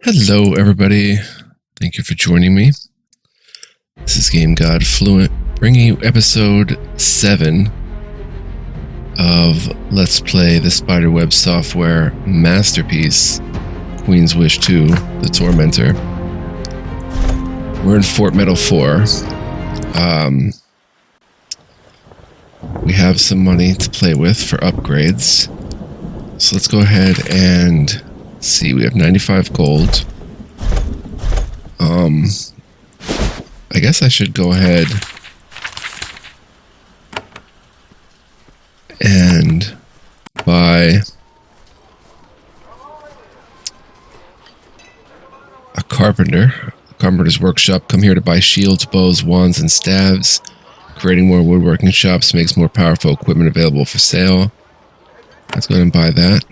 Hello, everybody. Thank you for joining me. This is Game God Fluent, bringing you episode 7 of Let's Play the Spiderweb Software Masterpiece, Queen's Wish 2, the Tormentor. We're in Fort Meadow 4. We have some money to play with for upgrades. So let's go ahead and see. We have 95 gold. I guess I should go ahead and buy a carpenter's workshop. Come here to buy shields, bows, wands, and staves. Creating more woodworking shops makes more powerful equipment available for sale. Let's go ahead and buy that.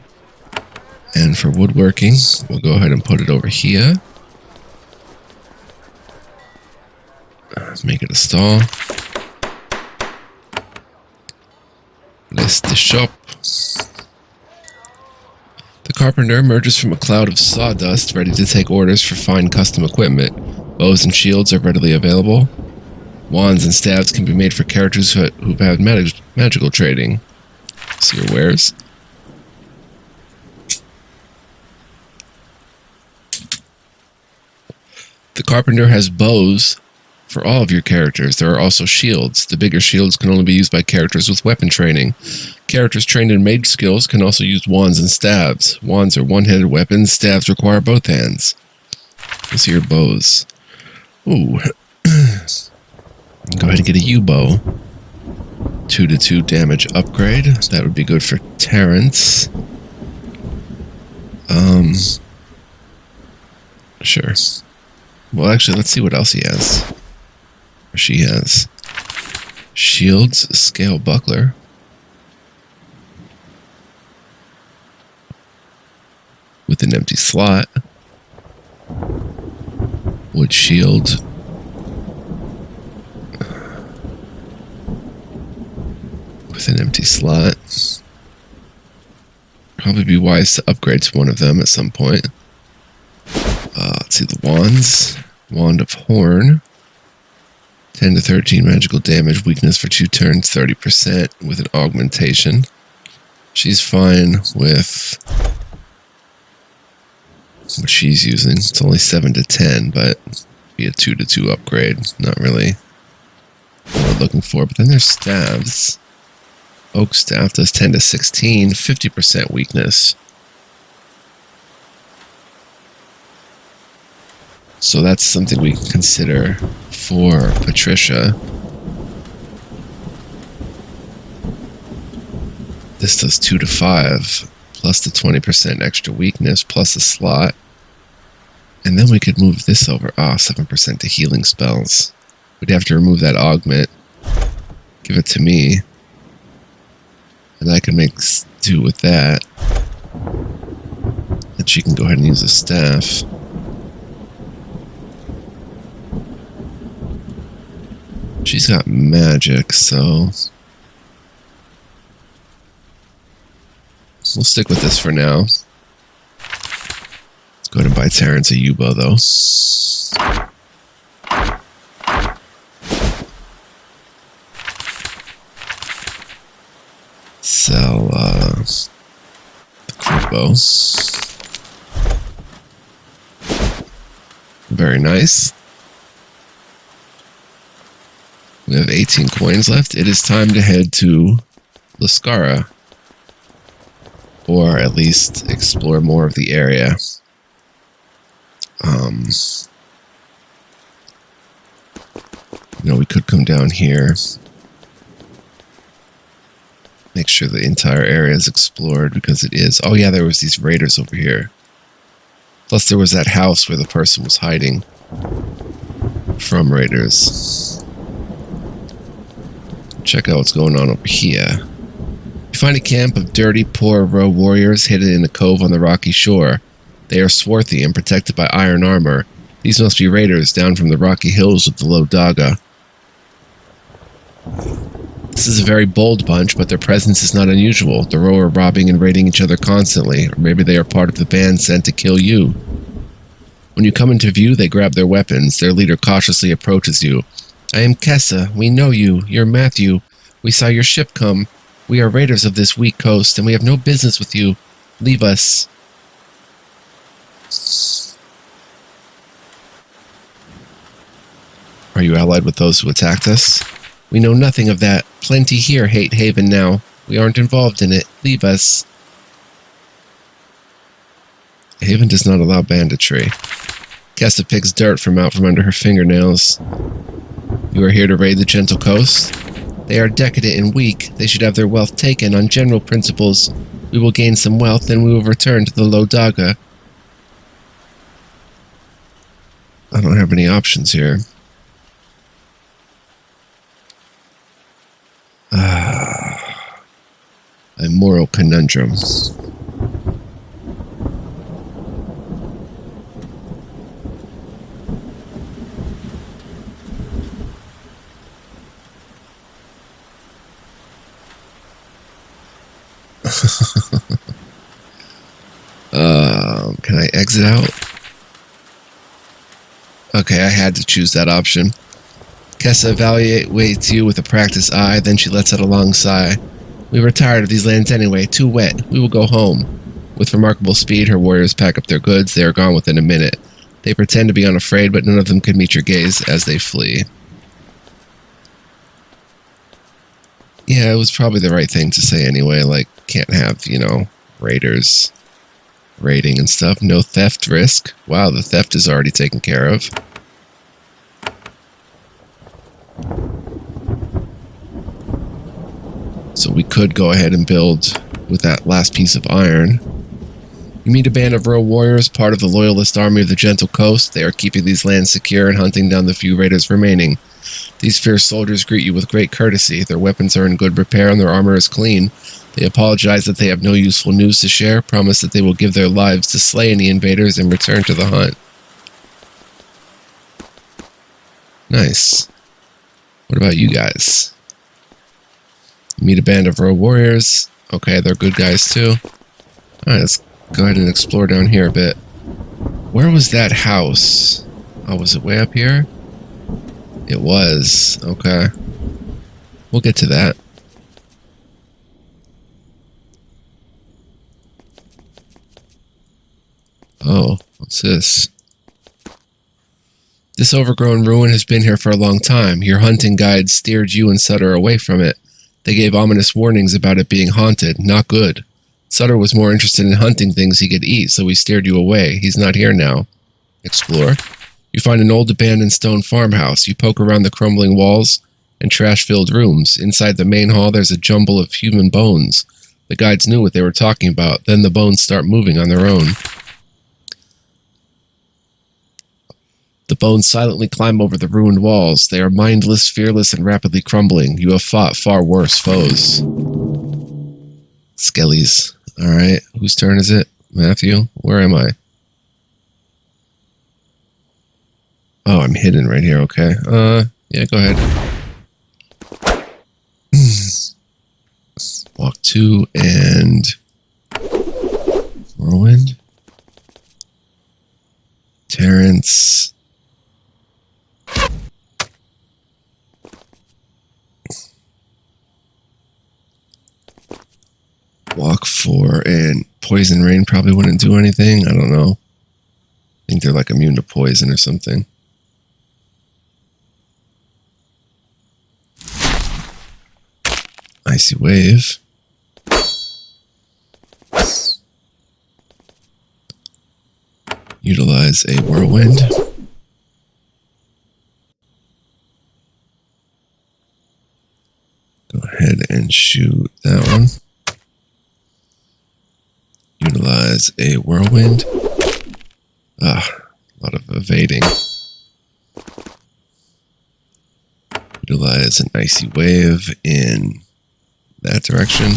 And for woodworking, we'll go ahead and put it over here. Make it a stall. Place the shop. The carpenter emerges from a cloud of sawdust, ready to take orders for fine custom equipment. Bows and shields are readily available. Wands and staves can be made for characters who have magical trading. See your wares. The carpenter has bows for all of your characters. There are also shields. The bigger shields can only be used by characters with weapon training. Characters trained in mage skills can also use wands and staves. Wands are one-handed weapons. Staves require both hands. Let's see your bows. Ooh. Go ahead and get a U-bow. 2-2 damage upgrade. That would be good for Terrence. Sure. Well, actually, let's see what else he has. Or she has. Shields, scale buckler. With an empty slot. Wood shield. With an empty slot. Probably be wise to upgrade to one of them at some point. Let's see the wands. Wand of Horn. 10 to 13 magical damage. Weakness for 2 turns. 30% with an augmentation. She's fine with what she's using. It's only 7 to 10, but be a 2-2 upgrade. Not really what we're looking for. But then there's staves. Oak staff does 10 to 16. 50% weakness. So that's something we can consider for Patricia. This does 2 to 5, plus the 20% extra weakness, plus a slot. And then we could move this over. 7% to healing spells. We'd have to remove that augment. Give it to me. And I can make do with that. And she can go ahead and use a staff. She's got magic, so we'll stick with this for now. Let's go ahead and buy Terrence a U-bow, though. Sell the crew bow. Very nice. We have 18 coins left. It is time to head to Laskara. Or at least explore more of the area. We could come down here. Make sure the entire area is explored because it is. Oh yeah, there was these raiders over here. Plus there was that house where the person was hiding from raiders. Check out what's going on over here. You find a camp of dirty, poor row warriors hidden in a cove on the rocky shore. They are swarthy and protected by iron armor. These must be raiders down from the rocky hills of the Low Daga. This is a very bold bunch, but their presence is not unusual. The row are robbing and raiding each other constantly, or maybe they are part of the band sent to kill you. When you come into view, they grab their weapons. Their leader cautiously approaches you. I am Kessa. We know you. You're Matthew. We saw your ship come. We are raiders of this weak coast, and we have no business with you. Leave us. Are you allied with those who attacked us? We know nothing of that. Plenty here hate Haven now. We aren't involved in it. Leave us. Haven does not allow banditry. Kessa picks dirt from out from under her fingernails. You are here to raid the Gentle Coast? They are decadent and weak. They should have their wealth taken on general principles. We will gain some wealth, then we will return to the Lodaga. I don't have any options here. A moral conundrum. Can I exit out? Okay, I had to choose that option. Kessa evaluates you with a practiced eye, then she lets out a long sigh. We were tired of these lands anyway, too wet. We will go home. With remarkable speed, her warriors pack up their goods. They are gone within a minute. They pretend to be unafraid, but none of them can meet your gaze as they flee. Yeah, it was probably the right thing to say anyway. Like, can't have, you know, raiders raiding and stuff. No theft risk. Wow, the theft is already taken care of. So we could go ahead and build with that last piece of iron. You meet a band of royal warriors, part of the loyalist army of the Gentle Coast. They are keeping these lands secure and hunting down the few raiders remaining. These fierce soldiers greet you with great courtesy. Their weapons are in good repair and their armor is clean. They apologize that they have no useful news to share, promise that they will give their lives to slay any invaders and return to the hunt. Nice. What about you guys? Meet a band of royal warriors. Okay, they're good guys too. Alright, let's go ahead and explore down here a bit. Where was that house? Oh, was it way up here? It was. Okay. We'll get to that. Oh, what's this? This overgrown ruin has been here for a long time. Your hunting guides steered you and Sutter away from it. They gave ominous warnings about it being haunted. Not good. Sutter was more interested in hunting things he could eat, so he steered you away. He's not here now. Explore. You find an old abandoned stone farmhouse. You poke around the crumbling walls and trash-filled rooms. Inside the main hall, there's a jumble of human bones. The guides knew what they were talking about. Then the bones start moving on their own. The bones silently climb over the ruined walls. They are mindless, fearless, and rapidly crumbling. You have fought far worse foes. Skellies. Alright, whose turn is it? Matthew? Where am I? Oh, I'm hidden right here, okay. Yeah, go ahead. Walk 2 and... Whirlwind. Terrence... Walk 4 and Poison Rain probably wouldn't do anything. I don't know. I think they're like immune to poison or something. Icy Wave. Utilize a Whirlwind. Go ahead and shoot that one. Utilize a Whirlwind. Ah, a lot of evading. Utilize an Icy Wave in that direction.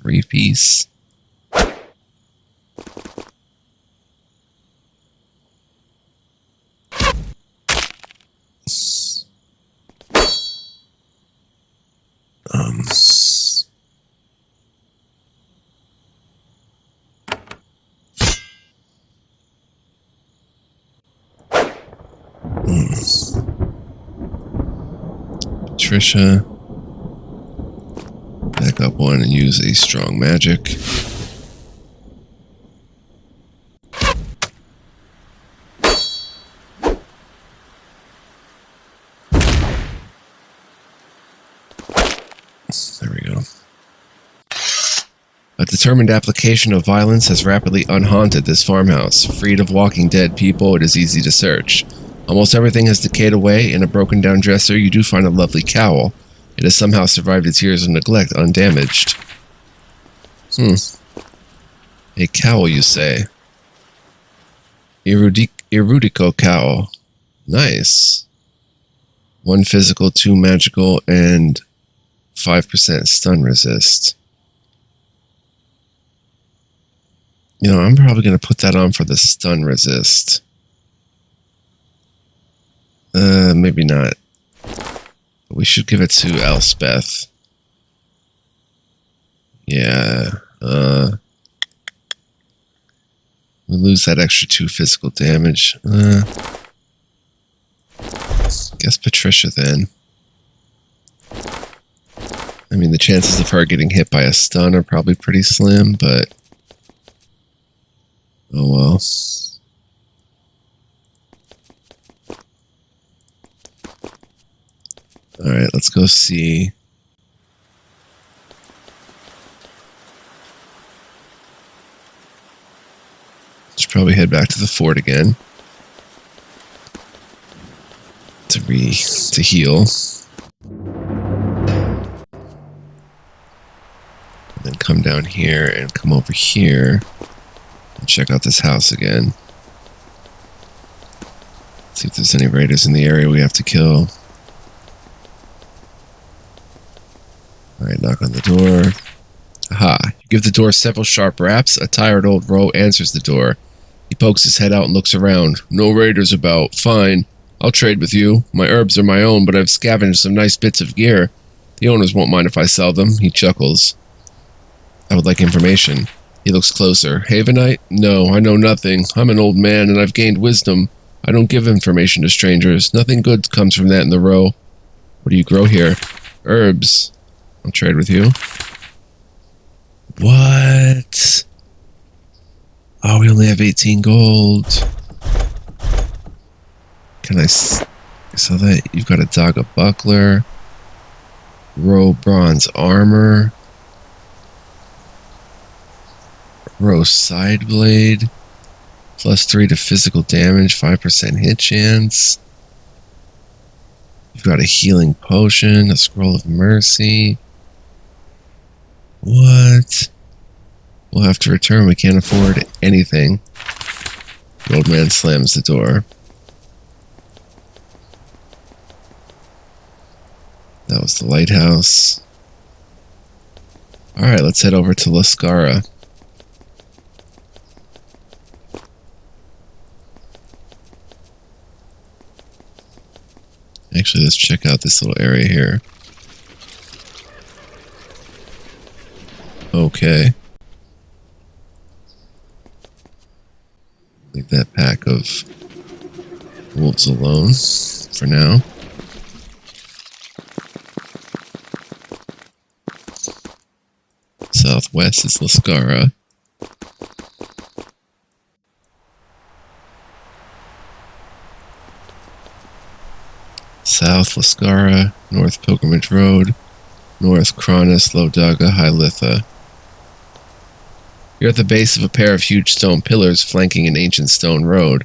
3-piece. Patricia. Back up one and use a strong magic. There we go. A determined application of violence has rapidly unhaunted this farmhouse. Freed of walking dead people, it is easy to search. Almost everything has decayed away. In a broken down dresser, you do find a lovely cowl. It has somehow survived its years of neglect undamaged. A cowl, you say? Erudico cowl. Nice. 1 physical, 2 magical, and 5% stun resist. You know, I'm probably going to put that on for the stun resist. Maybe not. We should give it to Elspeth. Yeah. We lose that extra 2 physical damage. Guess Patricia then. I mean, the chances of her getting hit by a stun are probably pretty slim, but... oh well. Alright, let's go see. Should probably head back to the fort again. To heal. And then come down here and come over here. And check out this house again. See if there's any raiders in the area we have to kill. Alright, knock on the door. Aha. You give the door several sharp raps. A tired old Ro answers the door. He pokes his head out and looks around. No raiders about. Fine. I'll trade with you. My herbs are my own, but I've scavenged some nice bits of gear. The owners won't mind if I sell them. He chuckles. I would like information. He looks closer. Havenite? No, I know nothing. I'm an old man, and I've gained wisdom. I don't give information to strangers. Nothing good comes from that in the row. What do you grow here? Herbs. I'll trade with you. What? Oh, we only have 18 gold. Can I sell that? You've got a Daga buckler. Row bronze armor. Row side blade. +3 to physical damage. 5% hit chance. You've got a healing potion. A scroll of mercy. What? We'll have to return. We can't afford anything. The old man slams the door. That was the lighthouse. Alright, let's head over to Laskara. Actually, let's check out this little area here. Okay. Leave that pack of wolves alone for now. Southwest is Laskara. South Laskara, North Pilgrimage Road, North Crannies, Lodaga, Hylitha. You're at the base of a pair of huge stone pillars flanking an ancient stone road.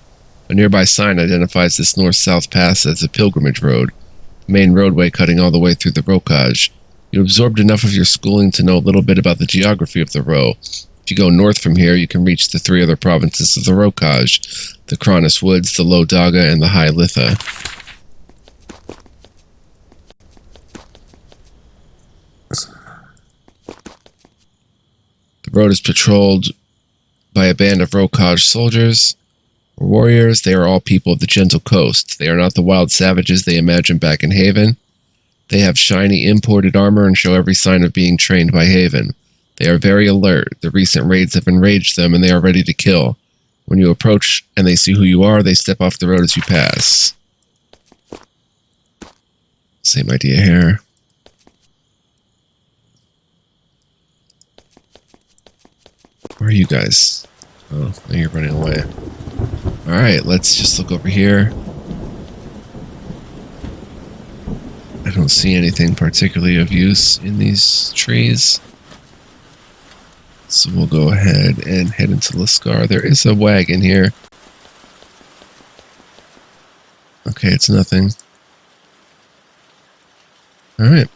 A nearby sign identifies this north-south pass as the Pilgrimage Road, the main roadway cutting all the way through the Rokaj. You absorbed enough of your schooling to know a little bit about the geography of the Ro. If you go north from here, you can reach the 3 other provinces of the Rokaj, the Crannies Woods, the Lodaga, and the Hylitha. The road is patrolled by a band of Rokaj soldiers or warriors. They are all people of the gentle coast. They are not the wild savages they imagined back in Haven. They have shiny imported armor and show every sign of being trained by Haven. They are very alert. The recent raids have enraged them and they are ready to kill. When you approach and they see who you are, they step off the road as you pass. Same idea here. Where are you guys? Oh, now you're running away. Alright, let's just look over here. I don't see anything particularly of use in these trees. So we'll go ahead and head into Laskara. There is a wagon here. Okay, it's nothing. Alright.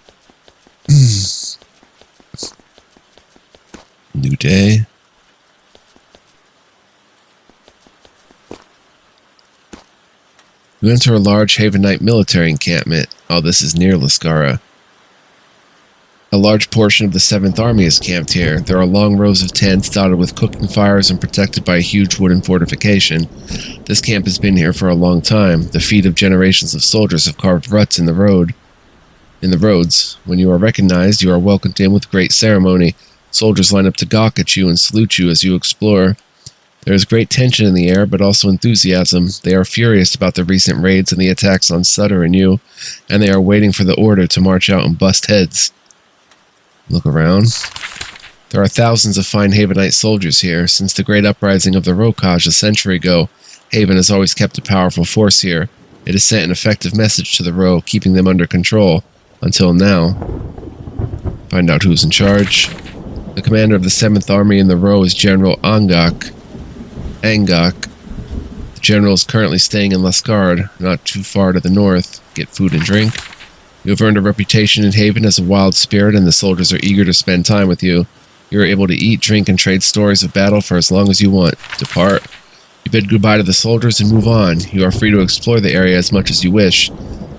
New day. You enter a large Havenite military encampment. Oh, this is near Laskara. A large portion of the 7th Army is camped here. There are long rows of tents dotted with cooking fires and protected by a huge wooden fortification. This camp has been here for a long time. The feet of generations of soldiers have carved ruts in the roads. When you are recognized, you are welcomed in with great ceremony. Soldiers line up to gawk at you and salute you as you explore. There is great tension in the air, but also enthusiasm. They are furious about the recent raids and the attacks on Sutter and you, and they are waiting for the order to march out and bust heads. Look around. There are thousands of fine Havenite soldiers here. Since the great uprising of the Rokaj a century ago, Haven has always kept a powerful force here. It has sent an effective message to the Ro, keeping them under control. Until now. Find out who's in charge. The commander of the 7th Army in the Ro is General Angak. The general is currently staying in Laskara, not too far to the north. Get food and drink. You have earned a reputation in Haven as a wild spirit, and the soldiers are eager to spend time with you. You are able to eat, drink, and trade stories of battle for as long as you want. Depart. You bid goodbye to the soldiers and move on. You are free to explore the area as much as you wish.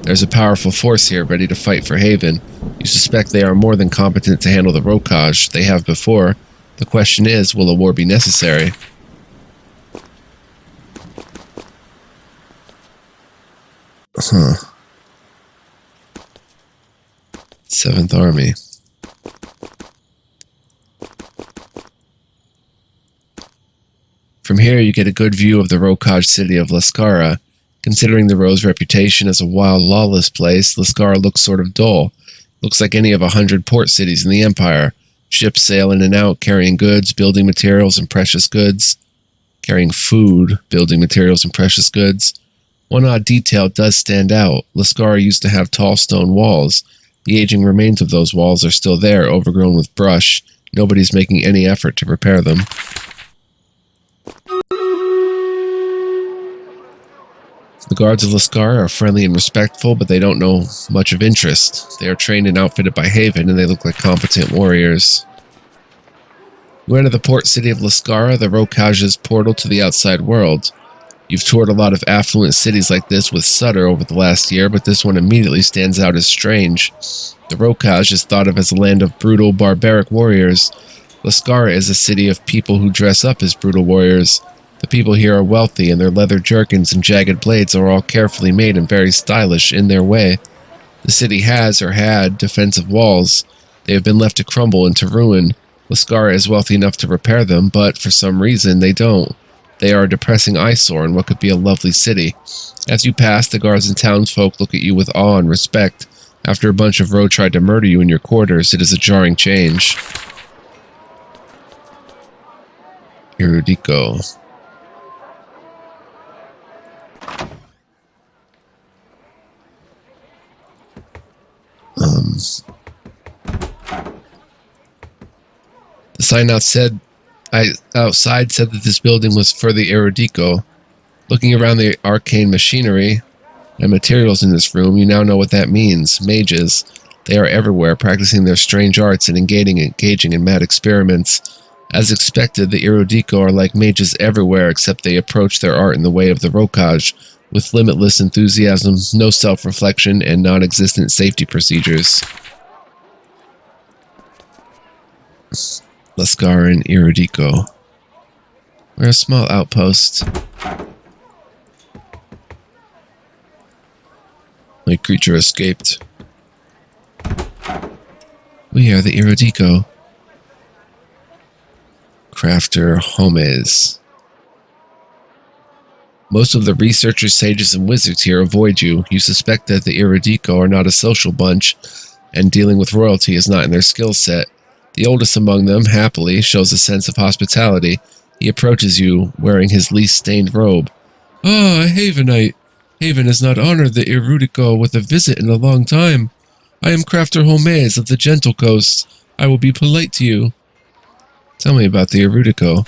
There's a powerful force here ready to fight for Haven. You suspect they are more than competent to handle the Rokaj. They have before. The question is, will a war be necessary? Huh. 7th Army. From here, you get a good view of the Rokaj city of Laskara. Considering the Ro's reputation as a wild, lawless place, Laskara looks sort of dull. Looks like any of 100 port cities in the Empire. Ships sail in and out, carrying goods, building materials, and precious goods. Carrying food, building materials, and precious goods. One odd detail does stand out. Laskara used to have tall stone walls. The aging remains of those walls are still there, overgrown with brush. Nobody's making any effort to repair them. The guards of Laskara are friendly and respectful, but they don't know much of interest. They are trained and outfitted by Haven, and they look like competent warriors. You enter the port city of Laskara, the Rokaj's portal to the outside world. You've toured a lot of affluent cities like this with Sutter over the last year, but this one immediately stands out as strange. The Rokaj is thought of as a land of brutal, barbaric warriors. Laskara is a city of people who dress up as brutal warriors. The people here are wealthy, and their leather jerkins and jagged blades are all carefully made and very stylish in their way. The city has, or had, defensive walls. They have been left to crumble into ruin. Laskara is wealthy enough to repair them, but for some reason they don't. They are a depressing eyesore in what could be a lovely city. As you pass, the guards and townsfolk look at you with awe and respect. After a bunch of Ro tried to murder you in your quarters, it is a jarring change. Erudiko. The sign outside said that this building was for the Erudiko. Looking around the arcane machinery and materials in this room, you now know what that means. Mages. They are everywhere, practicing their strange arts and engaging in mad experiments. As expected, the Erudiko are like mages everywhere, except they approach their art in the way of the Rokaj, with limitless enthusiasm, no self-reflection, and non-existent safety procedures. Laskara and Erudiko. We're a small outpost. My creature escaped. We are the Erudiko. Crafter Homes. Most of the researchers, sages, and wizards here avoid you. You suspect that the Iridico are not a social bunch, and dealing with royalty is not in their skill set. The oldest among them, happily, shows a sense of hospitality. He approaches you, wearing his least stained robe. Ah, Havenite. Haven has not honored the Iridico with a visit in a long time. I am Crafter Holmes of the Gentle Coast. I will be polite to you. Tell me about the Iridico.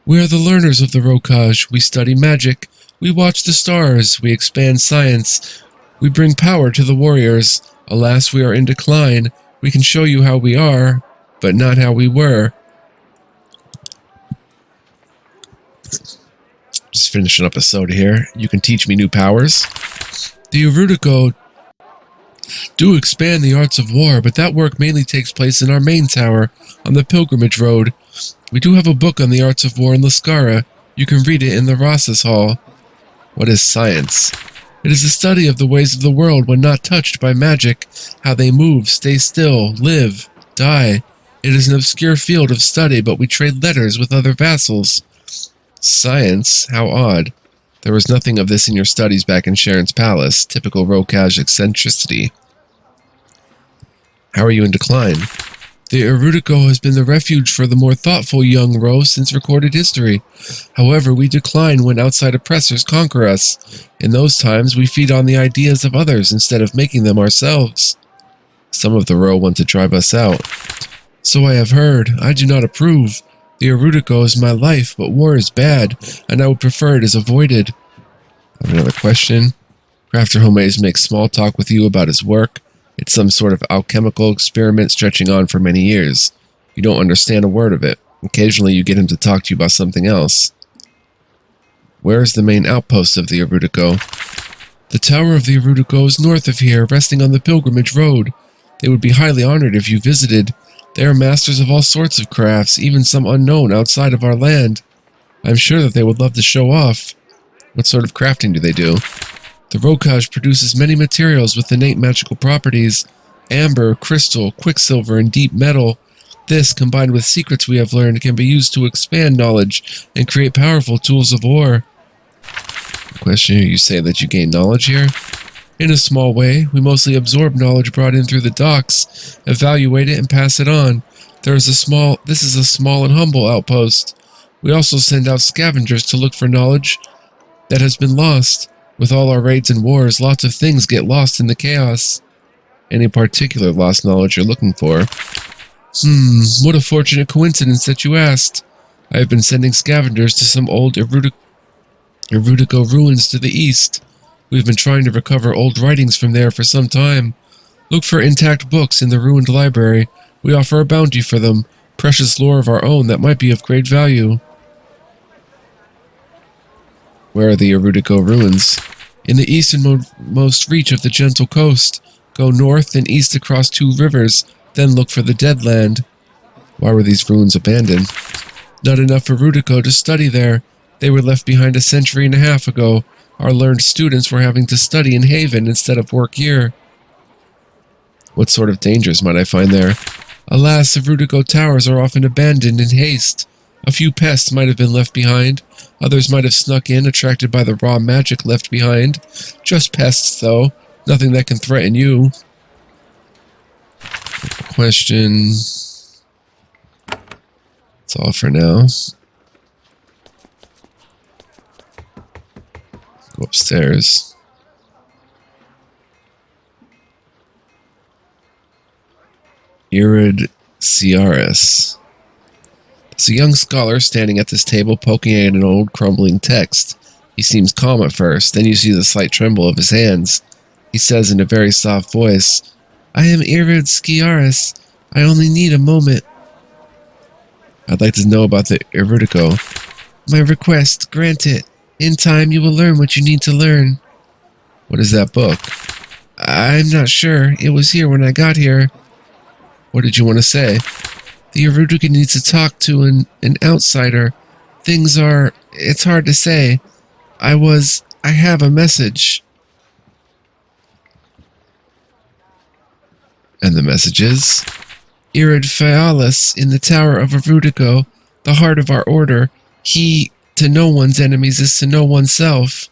We are the learners of the Rokaj. We study magic. We watch the stars. We expand science. We bring power to the warriors. Alas, we are in decline. We can show you how we are, but not how we were. Just finishing up a soda here. You can teach me new powers. The Iridico do expand the arts of war, but that work mainly takes place in our main tower on the Pilgrimage Road. We do have a book on the arts of war in Laskara. You can read it in the Ross's Hall. What is science? It is the study of the ways of the world when not touched by magic, how they move, stay still, live, die. It is an obscure field of study, but we trade letters with other vassals. Science? How odd. There was nothing of this in your studies back in Sharon's palace, typical Rokaj eccentricity. How are you in decline? The Iridico has been the refuge for the more thoughtful young Ro since recorded history. However, we decline when outside oppressors conquer us. In those times, we feed on the ideas of others instead of making them ourselves. Some of the Ro want to drive us out. So I have heard. I do not approve. The Iridico is my life, but war is bad, and I would prefer it is avoided. I have another question. Crafter Holmes makes small talk with you about his work. It's some sort of alchemical experiment stretching on for many years. You don't understand a word of it. Occasionally you get him to talk to you about something else. Where is the main outpost of the Iridico? The tower of the Iridico is north of here, resting on the Pilgrimage Road. They would be highly honored if you visited. They are masters of all sorts of crafts, even some unknown outside of our land. I'm sure that they would love to show off. What sort of crafting do they do? The Rokaj produces many materials with innate magical properties. Amber, crystal, quicksilver, and deep metal. This, combined with secrets we have learned, can be used to expand knowledge and create powerful tools of war. Question, you say that you gain knowledge here? In a small way, we mostly absorb knowledge brought in through the docks, evaluate it, and pass it on. This is a small and humble outpost. We also send out scavengers to look for knowledge that has been lost. With all our raids and wars, lots of things get lost in the chaos. Any particular lost knowledge you're looking for? What a fortunate coincidence that you asked. I have been sending scavengers to some old Iridico ruins to the east. We've been trying to recover old writings from there for some time. Look for intact books in the ruined library. We offer a bounty for them, precious lore of our own that might be of great value. Where are the Iridico ruins? In the easternmost reach of the Gentle Coast. Go north and east across 2 rivers, then look for the Dead Land. Why were these ruins abandoned? Not enough Iridico to study there. They were left behind a century and a half ago. Our learned students were having to study in Haven instead of work here. What sort of dangers might I find there? Alas, Iridico towers are often abandoned in haste. A few pests might have been left behind. Others might have snuck in, attracted by the raw magic left behind. Just pests, though. Nothing that can threaten you. Question. That's all for now. Go upstairs. Irid Ciaris. There's a young scholar standing at this table poking at an old crumbling text. He seems calm at first, then you see the slight tremble of his hands. He says in a very soft voice, I am Irid Ciaris. I only need a moment. I'd like to know about the Iridico. My request, grant it. In time, you will learn what you need to learn. What is that book? I'm not sure. It was here when I got here. What did you want to say? The Iridico needs to talk to an outsider. It's hard to say. I have a message. And the message is? Irid Fialis in the Tower of Iridico, the heart of our order. He To know one's enemies is to know oneself.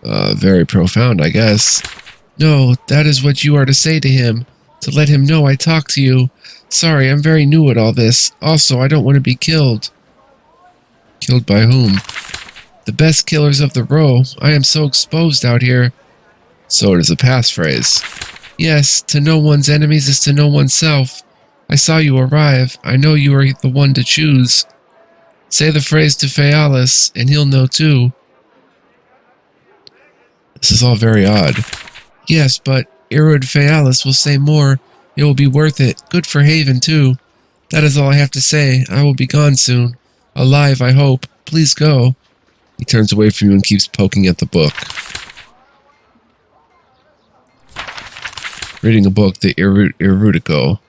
Very profound, I guess. No, that is what you are to say to him. To let him know I talk to you. Sorry, I'm very new at all this. Also, I don't want to be killed. Killed by whom? The best killers of the row. I am so exposed out here. So it is a passphrase. Yes, to know one's enemies is to know oneself. I saw you arrive. I know you are the one to choose. Say the phrase to Phaealis, and he'll know too. This is all very odd. Yes, but Irud Phaealis will say more. It will be worth it. Good for Haven, too. That is all I have to say. I will be gone soon. Alive, I hope. Please go. He turns away from you and keeps poking at the book. Reading a book, the Erudico.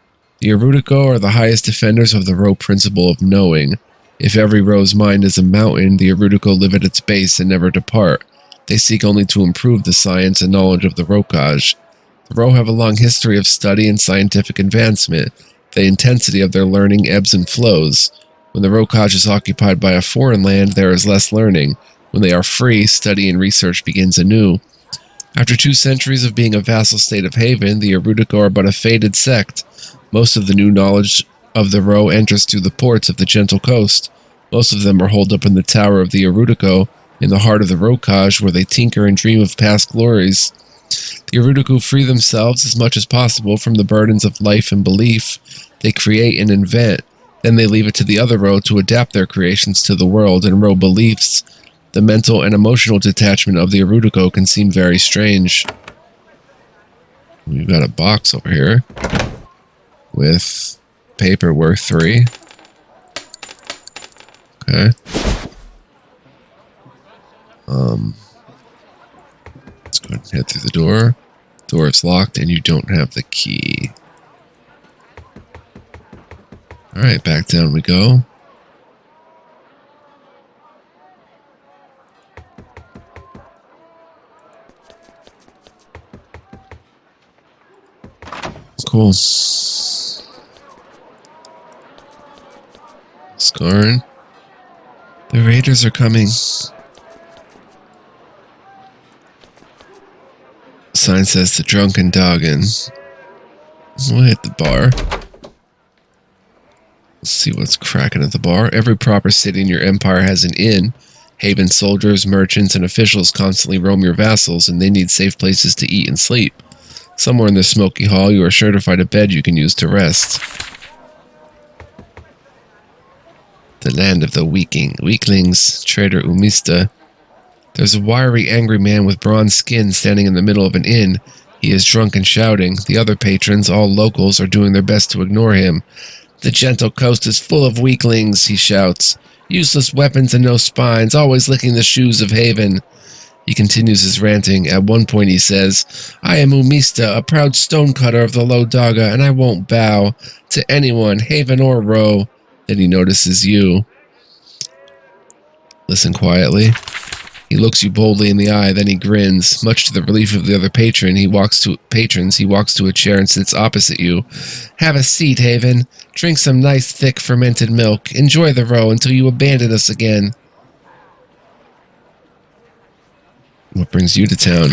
The Erudico are the highest defenders of the row principle of knowing. If every row's mind is a mountain, the Erudico live at its base and never depart. They seek only to improve the science and knowledge of the Rokaj. The row have a long history of study and scientific advancement. The intensity of their learning ebbs and flows. When the Rokaj is occupied by a foreign land, there is less learning. When they are free, study and research begins anew. After 2 centuries of being a vassal state of Haven, the Erudico are but a faded sect. Most of the new knowledge of the row enters through the ports of the gentle coast. Most of them are holed up in the tower of the Erudico, in the heart of the Rokaj, where they tinker and dream of past glories. The Erudico free themselves as much as possible from the burdens of life and belief. They create and invent. Then they leave it to the other row to adapt their creations to the world and row beliefs. The mental and emotional detachment of the Erudico can seem very strange. We've got a box over here with paper worth 3. Okay. Let's go ahead and head through the door. Door is locked and you don't have the key. Alright, back down we go. Cool. Scarn. The raiders are coming. Sign says the drunken Doggin. We'll hit the bar. Let's see what's cracking at the bar. Every proper city in your empire has an inn. Haven soldiers, merchants, and officials constantly roam your vassals, and they need safe places to eat and sleep. Somewhere in the smoky hall, you are sure to find a bed you can use to rest. The land of the weaklings, Trader Umista. There's a wiry, angry man with bronze skin standing in the middle of an inn. He is drunk and shouting. The other patrons, all locals, are doing their best to ignore him. The gentle coast is full of weaklings, he shouts. Useless weapons and no spines, always licking the shoes of Haven. He continues his ranting. At one point he says, I am Umista, a proud stonecutter of the Low Daga, and I won't bow to anyone, Haven or Row. Then he notices you. Listen quietly. He looks you boldly in the eye, then he grins. Much to the relief of the other patrons, he walks to a chair and sits opposite you. Have a seat, Haven. Drink some nice, thick, fermented milk. Enjoy the row until you abandon us again. What brings you to town?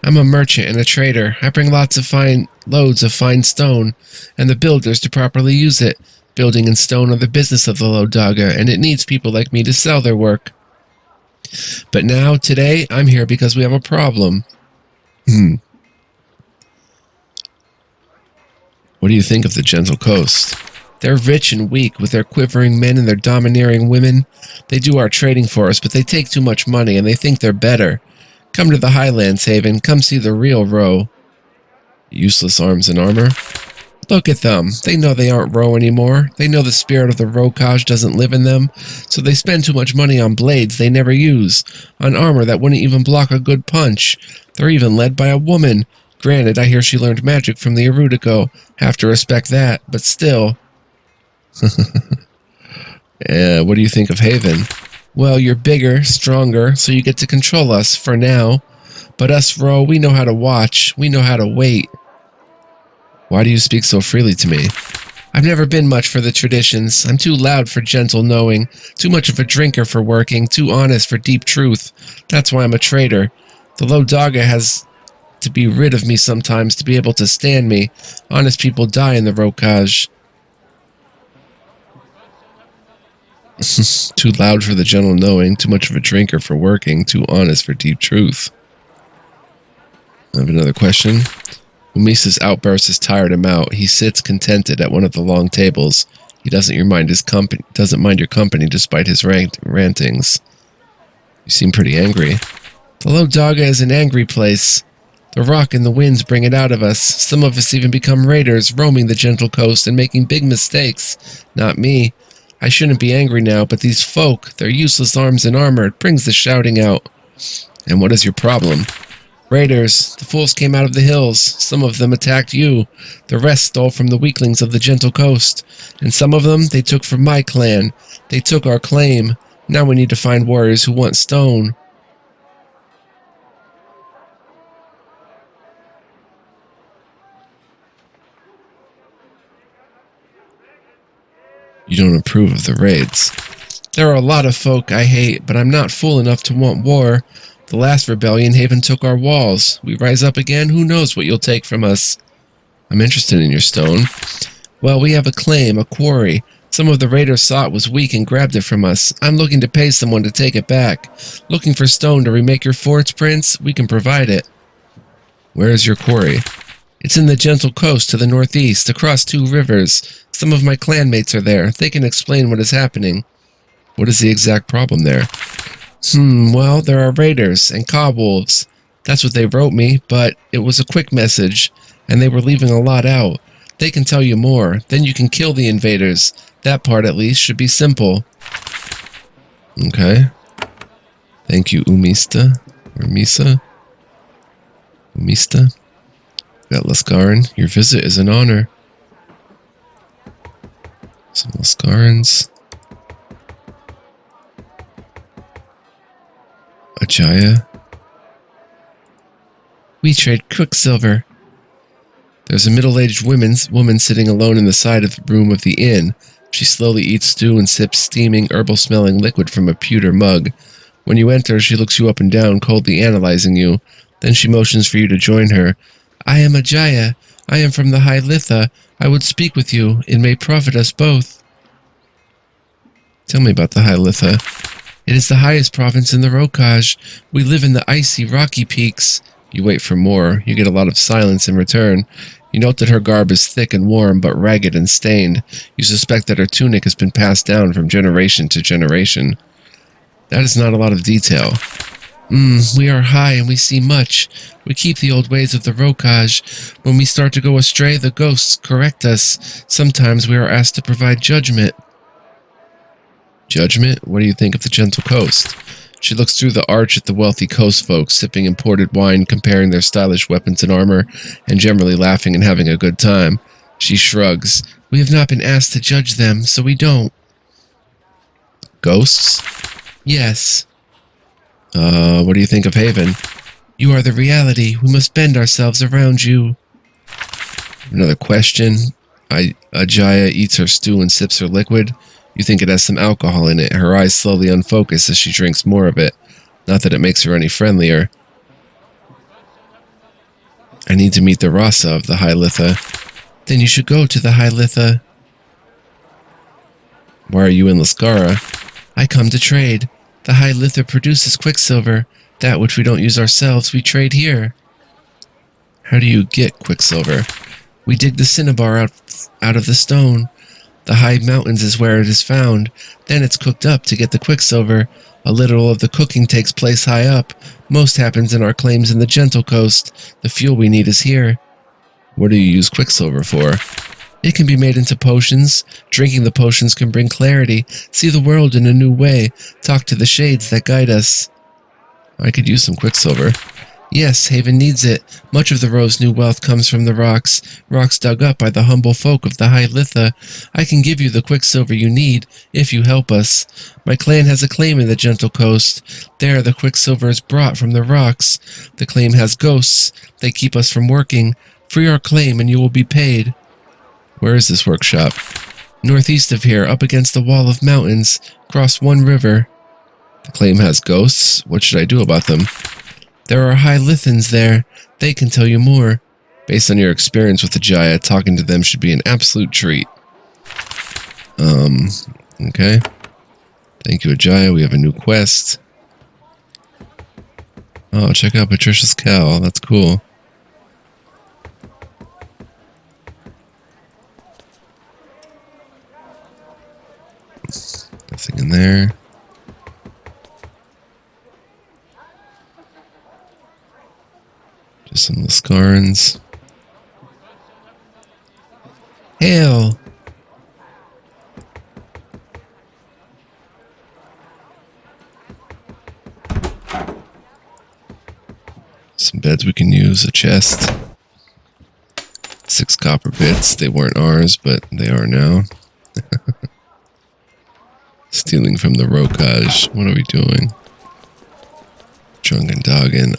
I'm a merchant and a trader. I bring loads of fine stone, and the builders to properly use it. Building and stone are the business of the Low Daga, and it needs people like me to sell their work. But now, today, I'm here because we have a problem. What do you think of the Gentle Coast? They're rich and weak, with their quivering men and their domineering women. They do our trading for us, but they take too much money, and they think they're better. Come to the Highlands, Haven. Come see the real Row. Useless arms and armor. Look at them. They know they aren't Row anymore. They know the spirit of the Rokaj doesn't live in them, so they spend too much money on blades they never use, on armor that wouldn't even block a good punch. They're even led by a woman. Granted, I hear she learned magic from the Erudico. Have to respect that, but still. What do you think of Haven? Well, you're bigger, stronger, so you get to control us, for now. But us, Row, we know how to watch. We know how to wait. Why do you speak so freely to me? I've never been much for the traditions. I'm too loud for gentle knowing, too much of a drinker for working, too honest for deep truth. That's why I'm a traitor. The low dogga has to be rid of me sometimes to be able to stand me. Honest people die in the Rokaj. Too loud for the gentle knowing, too much of a drinker for working, too honest for deep truth. I have another question. Umisa's outburst has tired him out. He sits contented at one of the long tables. He doesn't mind your company despite his rantings. You seem pretty angry. The Low Dogga is an angry place. The rock and the winds bring it out of us. Some of us even become raiders, roaming the gentle coast and making big mistakes. Not me. I shouldn't be angry now, but these folk, their useless arms and armor, it brings the shouting out. And what is your problem? Raiders, the fools came out of the hills. Some of them attacked you. The rest stole from the weaklings of the gentle coast. And some of them, they took from my clan. They took our claim. Now we need to find warriors who want stone. You don't approve of the raids. There are a lot of folk I hate, but I'm not fool enough to want war. The last rebellion, Haven took our walls. We rise up again, who knows what you'll take from us. I'm interested in your stone. Well, we have a claim, a quarry. Some of the raiders saw it was weak and grabbed it from us. I'm looking to pay someone to take it back. Looking for stone to remake your forts, Prince? We can provide it. Where is your quarry? It's in the gentle coast to the northeast, across 2 rivers. Some of my clanmates are there. They can explain what is happening. What is the exact problem there? Well, there are raiders and cobwolves. That's what they wrote me, but it was a quick message, and they were leaving a lot out. They can tell you more. Then you can kill the invaders. That part, at least, should be simple. Okay. Thank you, Umista. Or Misa. Umista. Got Laskaran. Your visit is an honor. Some Laskarans. Ajaya. We trade quicksilver. There's a middle-aged woman sitting alone in the side of the room of the inn. She slowly eats stew and sips steaming, herbal-smelling liquid from a pewter mug. When you enter, she looks you up and down, coldly analyzing you. Then she motions for you to join her. I am Ajaya. I am from the High Litha. I would speak with you. It may profit us both. Tell me about the High Litha. It is the highest province in the Rokaj. We live in the icy, rocky peaks. You wait for more. You get a lot of silence in return. You note that her garb is thick and warm, but ragged and stained. You suspect that her tunic has been passed down from generation to generation. That is not a lot of detail. We are high and we see much. We keep the old ways of the Rokaj. When we start to go astray, the ghosts correct us. Sometimes we are asked to provide judgment. Judgment? What do you think of the gentle coast? She looks through the arch at the wealthy coast folks, sipping imported wine, comparing their stylish weapons and armor, and generally laughing and having a good time. She shrugs. We have not been asked to judge them, so we don't. Ghosts? Yes. What do you think of Haven? You are the reality. We must bend ourselves around you. Another question. Ajaya eats her stew and sips her liquid. You think it has some alcohol in it. Her eyes slowly unfocus as she drinks more of it. Not that it makes her any friendlier. I need to meet the Rasa of the High Litha. Then you should go to the High Litha. Why are you in Laskara? I come to trade. The High Litha produces quicksilver. That which we don't use ourselves, we trade here. How do you get quicksilver? We dig the cinnabar out of the stone. The high mountains is where it is found. Then it's cooked up to get the quicksilver. A little of the cooking takes place high up. Most happens in our claims in the gentle coast. The fuel we need is here. What do you use quicksilver for? It can be made into potions. Drinking the potions can bring clarity. See the world in a new way. Talk to the shades that guide us. I could use some quicksilver. Yes, Haven needs it. Much of the Rove's new wealth comes from the rocks dug up by the humble folk of the High Litha. I can give you the quicksilver you need, if you help us. My clan has a claim in the gentle coast. There the quicksilver is brought from the rocks. The claim has ghosts. They keep us from working. Free our claim and you will be paid. Where is this workshop? Northeast of here, up against the wall of mountains, across one river. The claim has ghosts. What should I do about them? There are high Lithans there. They can tell you more. Based on your experience with the Jaya, talking to them should be an absolute treat. Okay. Thank you, Ajaya. We have a new quest. Oh, check out Patricia's cow. That's cool. Nothing in there. Just some Laskarans. Hail! Some beds we can use, a chest. 6 copper bits. They weren't ours, but they are now. Stealing from the Rokaj. What are we doing? Drunken dogging.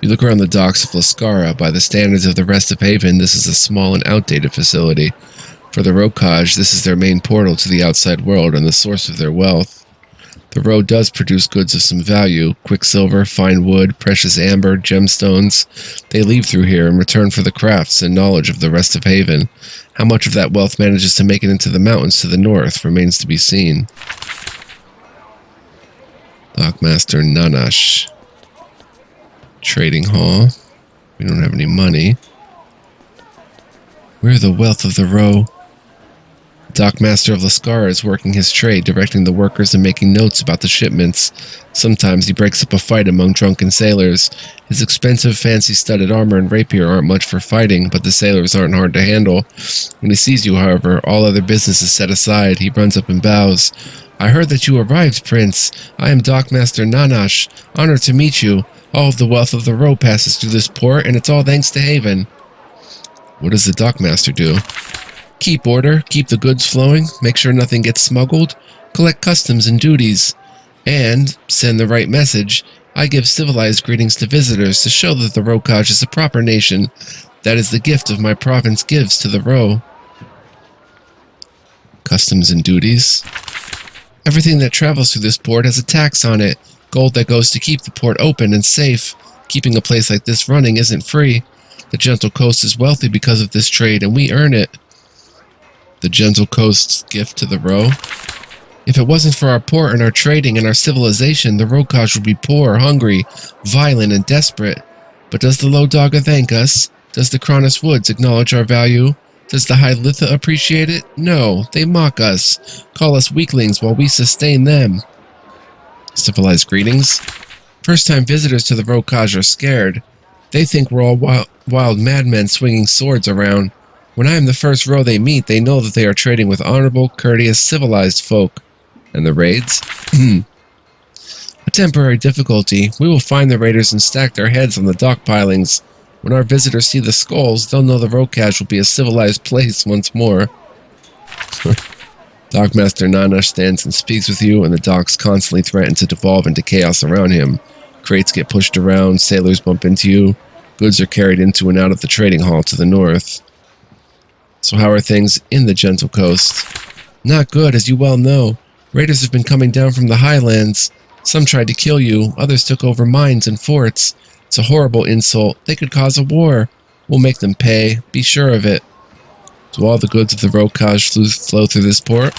You look around the docks of Laskara. By the standards of the rest of Haven, this is a small and outdated facility. For the Rokaj, this is their main portal to the outside world and the source of their wealth. The road does produce goods of some value: quicksilver, fine wood, precious amber, gemstones. They leave through here in return for the crafts and knowledge of the rest of Haven. How much of that wealth manages to make it into the mountains to the north remains to be seen. Dockmaster Nanash. Trading hall. We don't have any money. We're the wealth of the row. The dockmaster of Laskara is working his trade, directing the workers and making notes about the shipments. Sometimes he breaks up a fight among drunken sailors. His expensive, fancy-studded armor and rapier aren't much for fighting, but the sailors aren't hard to handle. When he sees you, however, all other business is set aside. He runs up and bows. I heard that you arrived, Prince. I am Dockmaster Nanash. Honored to meet you. All of the wealth of the row passes through this port, and it's all thanks to Haven. What does the dockmaster do? Keep order, keep the goods flowing, make sure nothing gets smuggled, collect customs and duties, and send the right message. I give civilized greetings to visitors to show that the Rokaj is a proper nation. That is the gift of my province gives to the row. Customs and duties. Everything that travels through this port has a tax on it. Gold that goes to keep the port open and safe. Keeping a place like this running isn't free. The Gentle Coast is wealthy because of this trade, and we earn it. The Gentle Coast's gift to the row. If it wasn't for our port and our trading and our civilization, the Rokaj would be poor, hungry, violent, and desperate. But does the Low Dogga thank us? Does the Cronus Woods acknowledge our value? Does the High Litha appreciate it? No, they mock us, call us weaklings while we sustain them. Civilized greetings. First-time visitors to the Rokaj are scared. They think we're all wild madmen swinging swords around. When I am the first row they meet, they know that they are trading with honorable, courteous, civilized folk. And the raids? A temporary difficulty. We will find the raiders and stack their heads on the dock pilings. When our visitors see the skulls, they'll know the Rokaj will be a civilized place once more. Dockmaster Nanash stands and speaks with you, and the docks constantly threaten to devolve into chaos around him. Crates get pushed around, sailors bump into you, goods are carried into and out of the trading hall to the north. So how are things in the Gentle Coast? Not good, as you well know. Raiders have been coming down from the highlands. Some tried to kill you, others took over mines and forts. It's a horrible insult. They could cause a war. We'll make them pay, be sure of it. Do all the goods of the Rokaj flow through this port?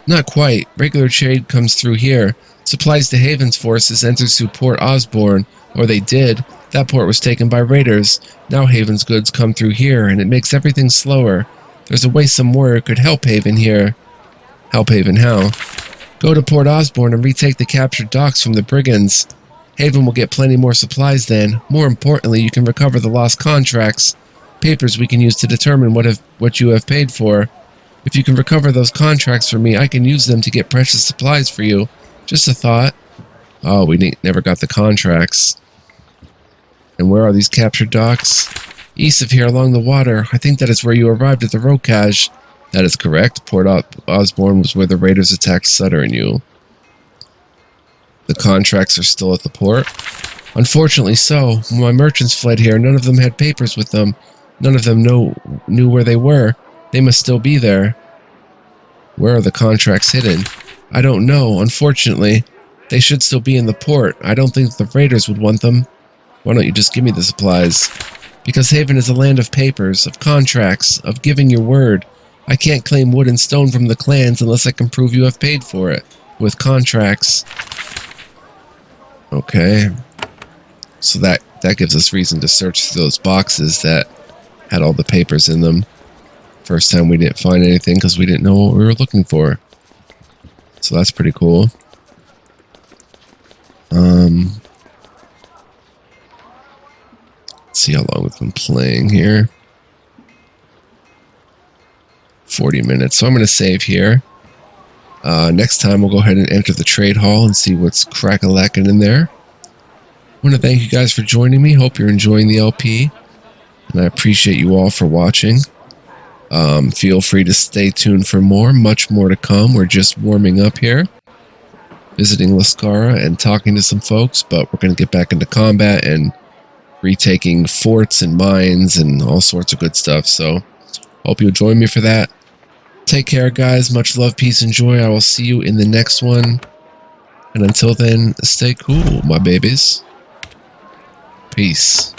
Not quite. Regular trade comes through here. Supplies to Haven's forces enters through Port Osborne, or they did. That port was taken by raiders. Now Haven's goods come through here, and it makes everything slower. There's a way some warrior could help Haven here. Help Haven how? Go to Port Osborne and retake the captured docks from the brigands. Haven will get plenty more supplies then. More importantly, you can recover the lost contracts. Papers we can use to determine what you have paid for. If you can recover those contracts for me, I can use them to get precious supplies for you. Just a thought. Oh, we never got the contracts. And where are these captured docks? East of here along the water. I think that is where you arrived at the Rokaj. That is correct. Port Osborne was where the raiders attacked Sutter and you. The contracts are still at the port. Unfortunately so. When my merchants fled here, none of them had papers with them. None of them knew where they were. They must still be there. Where are the contracts hidden? I don't know, unfortunately. They should still be in the port. I don't think the raiders would want them. Why don't you just give me the supplies? Because Haven is a land of papers, of contracts, of giving your word. I can't claim wood and stone from the clans unless I can prove you have paid for it. With contracts. Okay. So that gives us reason to search through those boxes that had all the papers in them. First time we didn't find anything because we didn't know what we were looking for. So that's pretty cool. Let's see how long we've been playing here. 40 minutes. So I'm going to save here. Next time we'll go ahead and enter the trade hall and see what's crack-a-lacking in there. I want to thank you guys for joining me. Hope you're enjoying the LP. And I appreciate you all for watching. Feel free to stay tuned for more. Much more to come. We're just warming up here. Visiting Laskara and talking to some folks. But we're going to get back into combat and retaking forts and mines and all sorts of good stuff. So hope you'll join me for that. Take care, guys. Much love, peace, and joy. I will see you in the next one. And until then, stay cool, my babies. Peace.